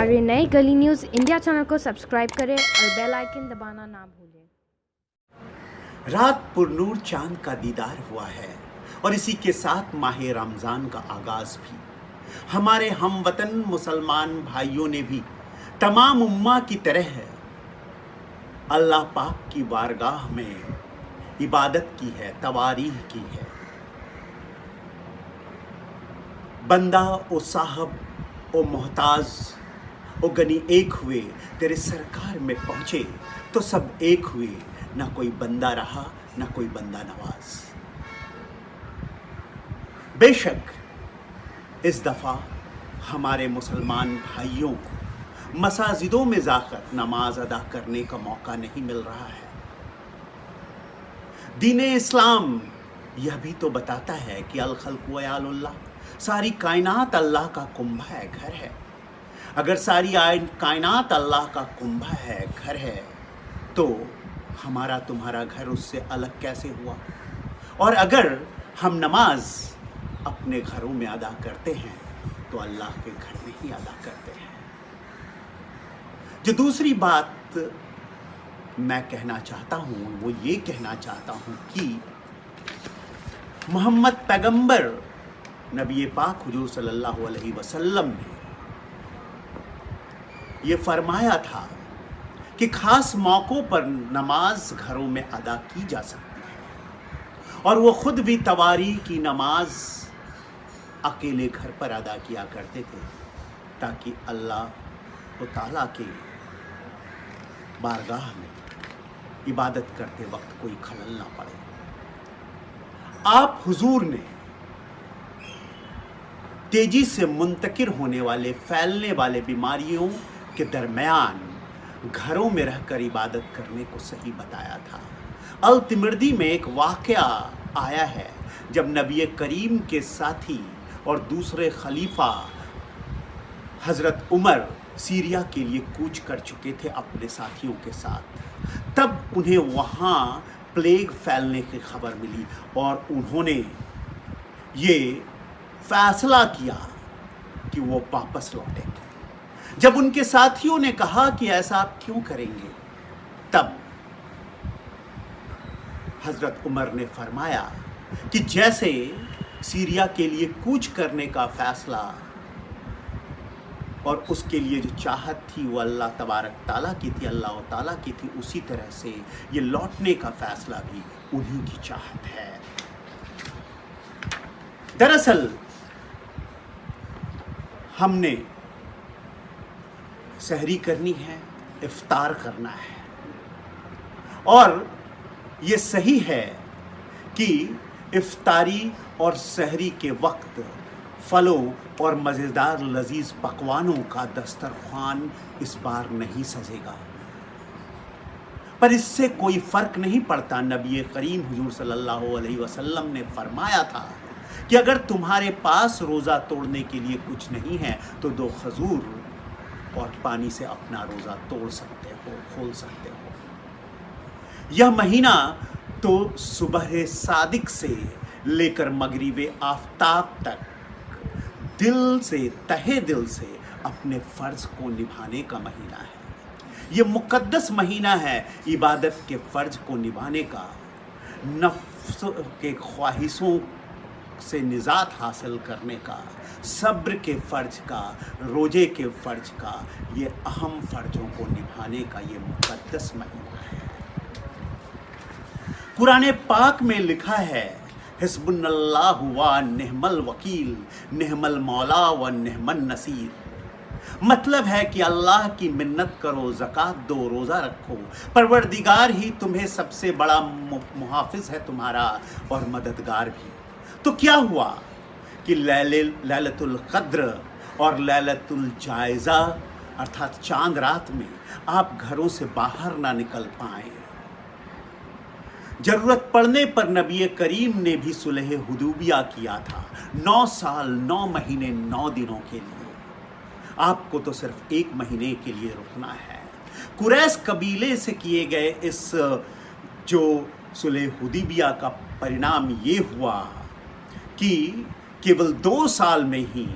हमारे नए गली न्यूज़ इंडिया चैनल को सब्सक्राइब करें और बेल आइकन दबाना ना भूलें। रात पुरनूर चांद का दीदार हुआ है और इसी के साथ माह रमज़ान का आगाज़ भी। हमारे हमवतन मुसलमान भाइयों ने भी तमाम उम्मा की तरह अल्लाह पाक की बारगाह में इबादत की है, तवारीह की है। बंदा ओ साहब ओ मोहताज ओ गनी एक हुए, तेरे सरकार में पहुँचे तो सब एक हुए, ना कोई बंदा रहा ना कोई बंदा नवाज। बेशक इस दफ़ा हमारे मुसलमान भाइयों को मसाजिदों में जाकर नमाज अदा करने का मौका नहीं मिल रहा है। दीन इस्लाम यह भी तो बताता है कि अल खल्क़ व यालुल्लाह, सारी कायनात अल्लाह का कुंभा है, घर है। अगर सारी कायनात अल्लाह का कुंभा है, घर है, तो हमारा तुम्हारा घर उससे अलग कैसे हुआ? और अगर हम नमाज अपने घरों में अदा करते हैं तो अल्लाह के घर में ही अदा करते हैं। जो दूसरी बात मैं कहना चाहता हूँ वो ये कहना चाहता हूँ कि मोहम्मद पैगंबर नबी पाक हुजूर सल्लल्लाहु अलैहि वसल्लम ने ये फरमाया था कि खास मौक़ों पर नमाज घरों में अदा की जा सकती है, और वो ख़ुद भी तवारीह की नमाज अकेले घर पर अदा किया करते थे ताकि अल्लाह ताला के बारगाह में इबादत करते वक्त कोई खलल ना पड़े। आप हुजूर ने तेजी से मुंतकिर होने वाले, फैलने वाले बीमारियों के दरमियान घरों में रहकर इबादत करने को सही बताया था। अल तिर्मिज़ी में एक वाक़या आया है जब नबी करीम के साथी और दूसरे खलीफा हज़रत उमर सीरिया के लिए कूच कर चुके थे अपने साथियों के साथ। तब उन्हें वहाँ प्लेग फैलने की खबर मिली और उन्होंने ये फैसला किया कि वो वापस लौटेंगे। जब उनके साथियों ने कहा कि ऐसा आप क्यों करेंगे, तब हज़रत उमर ने फरमाया कि जैसे सीरिया के लिए कूच करने का फ़ैसला और उसके लिए जो चाहत थी वो अल्लाह तबारक ताला की थी, अल्लाह ताला की थी, उसी तरह से ये लौटने का फ़ैसला भी उन्हीं की चाहत है। दरअसल हमने सहरी करनी है, इफ्तार करना है, और ये सही है कि इफ्तारी और सहरी के वक्त फलों और मज़ेदार लजीज पकवानों का दस्तरखान इस बार नहीं सजेगा, पर इससे कोई फ़र्क नहीं पड़ता। नबी करीम हुजूर सल्लल्लाहु अलैहि वसल्लम ने फरमाया था कि अगर तुम्हारे पास रोज़ा तोड़ने के लिए कुछ नहीं है तो 2 खजूर और पानी से अपना रोज़ा तोड़ सकते हो, खोल सकते हो। यह महीना तो सुबह सादिक से लेकर मगरिबे आफताब तक दिल से, तहे दिल से अपने फ़र्ज़ को निभाने का महीना है। ये मुक़द्दस महीना है इबादत के फ़र्ज़ को निभाने का, नफ्स के ख्वाहिशों से निजात हासिल करने का, सब्र के फ़र्ज का, रोज़े के फ़र्ज का, ये अहम फ़र्जों को निभाने का ये मुक़द्दस महीना है। कुरान पाक में लिखा है, हिस्बुल्लाहु व निअमल वकील, निअमल मौला व निअमन नसीर। मतलब है कि अल्लाह की मिन्नत करो, ज़कात दो, रोज़ा रखो, परवरदिगार ही तुम्हें सबसे बड़ा मुहाफ़िज़ है तुम्हारा और मददगार भी। तो क्या हुआ कि लैलतुल क़द्र और लैलतुल जायज़ा अर्थात चांद रात में आप घरों से बाहर ना निकल पाएँ। ज़रूरत पड़ने पर नबी करीम ने भी सुलह हुदैबिया किया था, 9 साल 9 महीने 9 दिनों के लिए। आपको तो सिर्फ 1 महीने के लिए रुकना है। कुरैश कबीले से किए गए इस जो सुलह हुदैबिया का परिणाम ये हुआ कि केवल 2 साल में ही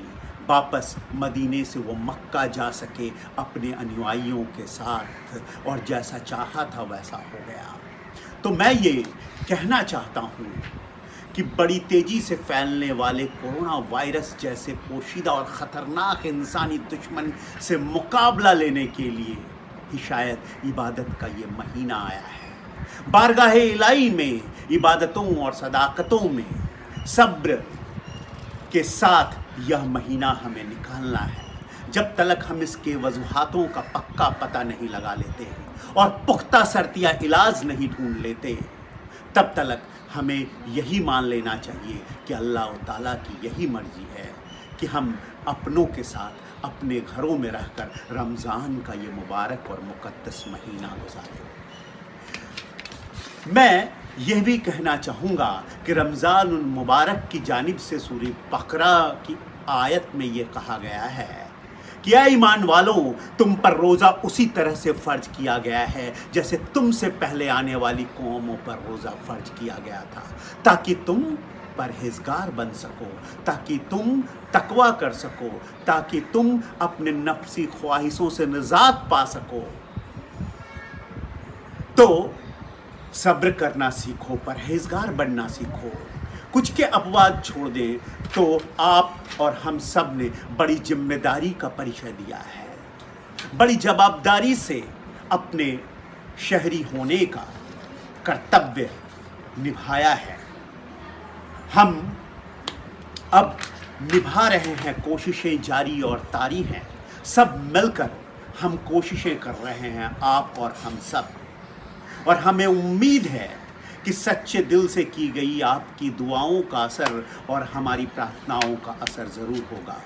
वापस मदीने से वो मक्का जा सके अपने अनुयायियों के साथ, और जैसा चाहा था वैसा हो गया। तो मैं ये कहना चाहता हूँ कि बड़ी तेज़ी से फैलने वाले कोरोना वायरस जैसे पोशीदा और ख़तरनाक इंसानी दुश्मन से मुकाबला लेने के लिए ही शायद इबादत का ये महीना आया है। बारगाह इलाही में इबादतों और सदाकतों में सब्र के साथ यह महीना हमें निकालना है। जब तक हम इसके वजूहातों का पक्का पता नहीं लगा लेते और पुख्ता शर्तिया इलाज नहीं ढूंढ लेते, तब तक हमें यही मान लेना चाहिए कि अल्लाह ताला की यही मर्जी है कि हम अपनों के साथ अपने घरों में रहकर रमज़ान का ये मुबारक और मुक़द्दस महीना गुजारें। मैं यह भी कहना चाहूँगा कि रमज़ान मुबारक की जानिब से सूरह बकरा की आयत में ये कहा गया है कि ऐ ईमान वालों, तुम पर रोज़ा उसी तरह से फ़र्ज किया गया है जैसे तुमसे पहले आने वाली कौमों पर रोज़ा फ़र्ज किया गया था, ताकि तुम परहेज़गार बन सको, ताकि तुम तकवा कर सको, ताकि तुम अपने नफ्सी ख्वाहिशों से निजात पा सको। तो सब्र करना सीखो, परहेज़गार बनना सीखो, कुछ के अपवाद छोड़ दें। तो आप और हम सब ने बड़ी जिम्मेदारी का परिचय दिया है, बड़ी जवाबदारी से अपने शहरी होने का कर्तव्य निभाया है। हम अब निभा रहे हैं, कोशिशें जारी और तारी हैं। सब मिलकर हम कोशिशें कर रहे हैं, आप और हम सब, और हमें उम्मीद है कि सच्चे दिल से की गई आपकी दुआओं का असर और हमारी प्रार्थनाओं का असर ज़रूर होगा।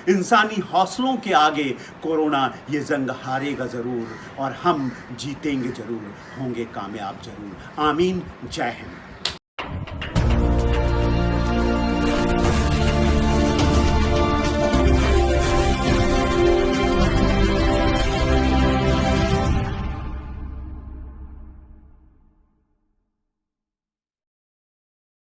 इंसानी हौसलों के आगे कोरोना ये जंग हारेगा ज़रूर, और हम जीतेंगे ज़रूर, होंगे कामयाब ज़रूर। आमीन। जय हिंद।